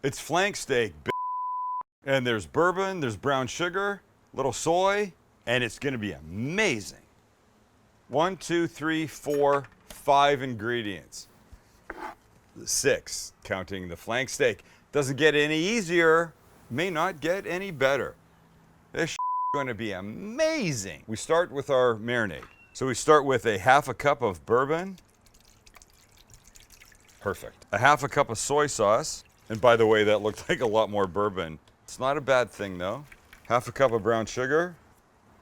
It's flank steak, and there's bourbon, there's brown sugar, little soy, and it's gonna be amazing. 1, 2, 3, 4, 5 ingredients. 6, counting the flank steak. Doesn't get any easier, may not get any better. This is gonna be amazing. We start with our marinade. So we start with a half a cup of bourbon. Perfect. A half a cup of soy sauce. And by the way, that looked like a lot more bourbon. It's not a bad thing though. Half a cup of brown sugar.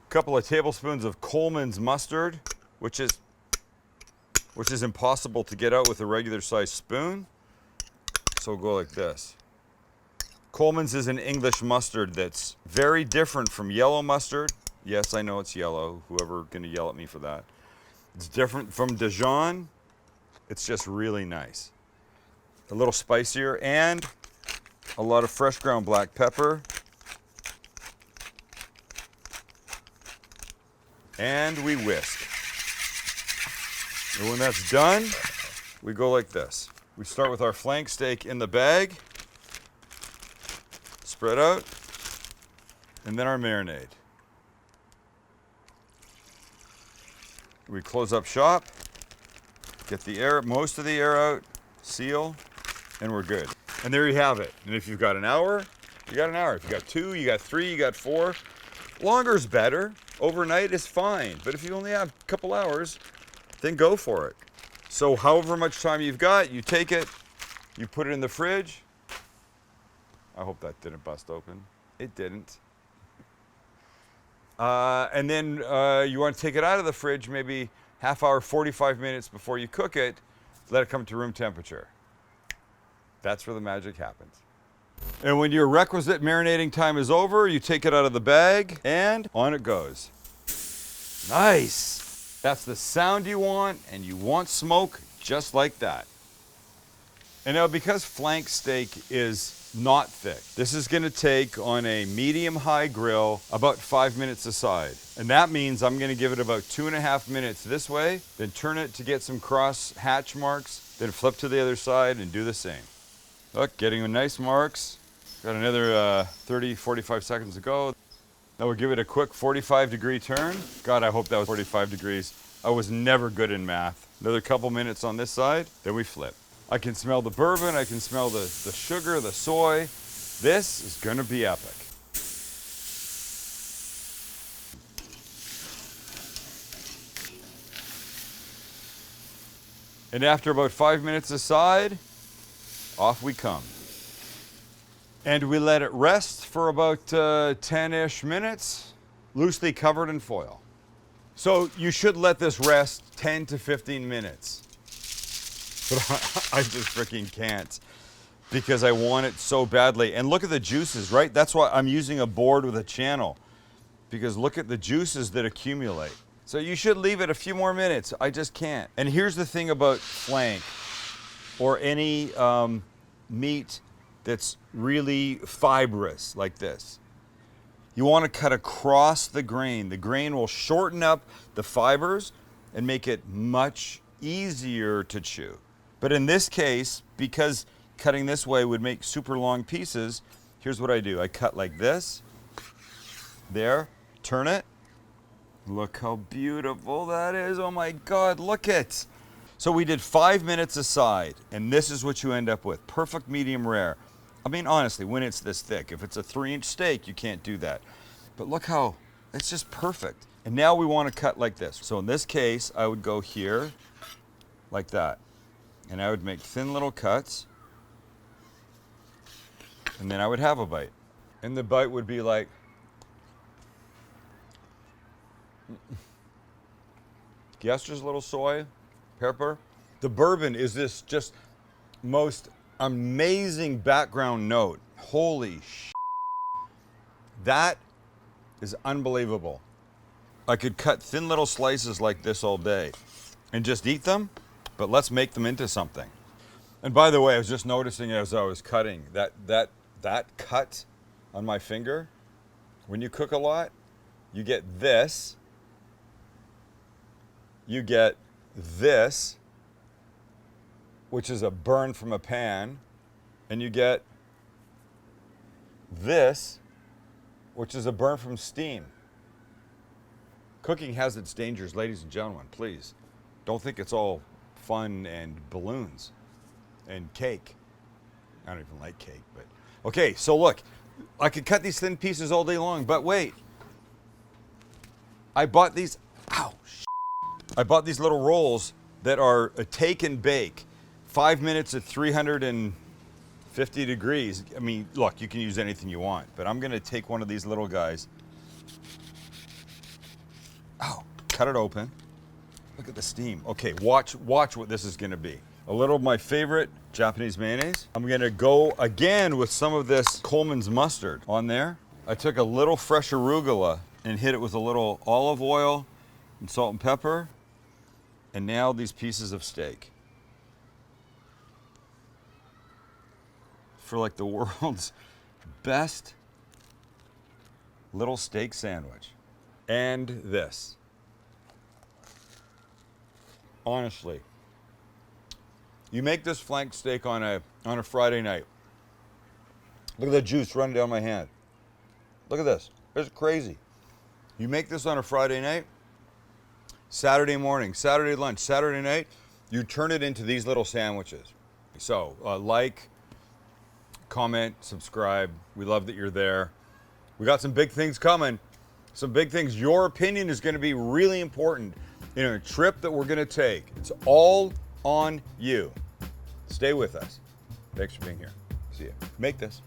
A couple of tablespoons of Coleman's mustard, which is impossible to get out with a regular sized spoon. So we'll go like this. Coleman's is an English mustard that's very different from yellow mustard. Yes, I know it's yellow. Whoever gonna yell at me for that. It's different from Dijon. It's just really nice. A little spicier, and a lot of fresh ground black pepper. And we whisk. And when that's done, we go like this. We start with our flank steak in the bag, spread out, and then our marinade. We close up shop, get the air, most of the air out, seal, and we're good. And there you have it. And if you've got an hour, you got an hour. If you got 2, you got 3, you got 4. Longer's better. Overnight is fine. But if you only have a couple hours, then go for it. So however much time you've got, you take it, you put it in the fridge. I hope that didn't bust open. It didn't. And then you want to take it out of the fridge maybe half hour, 45 minutes before you cook it. Let it come to room temperature. That's where the magic happens. And when your requisite marinating time is over, you take it out of the bag and on it goes. Nice. That's the sound you want, and you want smoke just like that. And now because flank steak is not thick, this is gonna take on a medium-high grill about 5 minutes aside. And that means I'm gonna give it about 2.5 minutes this way, then turn it to get some cross hatch marks, then flip to the other side and do the same. Look, getting nice marks. Got another 30, 45 seconds to go. Now we'll give it a quick 45-degree turn. God, I hope that was 45 degrees. I was never good in math. Another couple minutes on this side, then we flip. I can smell the bourbon, I can smell the sugar, the soy. This is gonna be epic. And after about 5 minutes aside, off we come. And we let it rest for about 10-ish minutes, loosely covered in foil. So you should let this rest 10 to 15 minutes. But I just freaking can't because I want it so badly. And look at the juices, right? That's why I'm using a board with a channel, because look at the juices that accumulate. So you should leave it a few more minutes. I just can't. And here's the thing about flank or any meat that's really fibrous like this. You want to cut across the grain. The grain will shorten up the fibers and make it much easier to chew. But in this case, because cutting this way would make super long pieces, here's what I do. I cut like this, there, turn it. Look how beautiful that is. Oh my God, look it. So we did 5 minutes aside, and this is what you end up with. Perfect medium rare. I mean, honestly, when it's this thick, if it's a 3-inch steak, you can't do that. But look how, it's just perfect. And now we want to cut like this. So in this case, I would go here, like that. And I would make thin little cuts. And then I would have a bite. And the bite would be like, yes, just a little soy, pepper. The bourbon is this just most amazing background note. Holy sh**. That is unbelievable. I could cut thin little slices like this all day and just eat them, but let's make them into something. And by the way, I was just noticing as I was cutting that cut on my finger, when you cook a lot, you get this, you get this, which is a burn from a pan, and you get this, which is a burn from steam. Cooking has its dangers, ladies and gentlemen, please. Don't think it's all fun and balloons and cake. I don't even like cake, but. Okay, so look, I could cut these thin pieces all day long, but wait. I bought these, I bought these little rolls that are a take and bake. 5 minutes at 350 degrees. I mean, look, you can use anything you want, but I'm gonna take one of these little guys. Cut it open. Look at the steam. Okay, watch what this is gonna be. A little of my favorite Japanese mayonnaise. I'm gonna go again with some of this Coleman's mustard on there. I took a little fresh arugula and hit it with a little olive oil and salt and pepper. And now these pieces of steak. For like the world's best little steak sandwich. And this. Honestly, you make this flank steak on a Friday night. Look at the juice running down my hand. Look at this. It's crazy. You make this on a Friday night, Saturday morning, Saturday lunch, Saturday night, you turn it into these little sandwiches. So like, comment, subscribe. We love that you're there. We got some big things coming. Some big things. Your opinion is going to be really important in a trip that we're going to take. It's all on you. Stay with us. Thanks for being here. See you. Make this.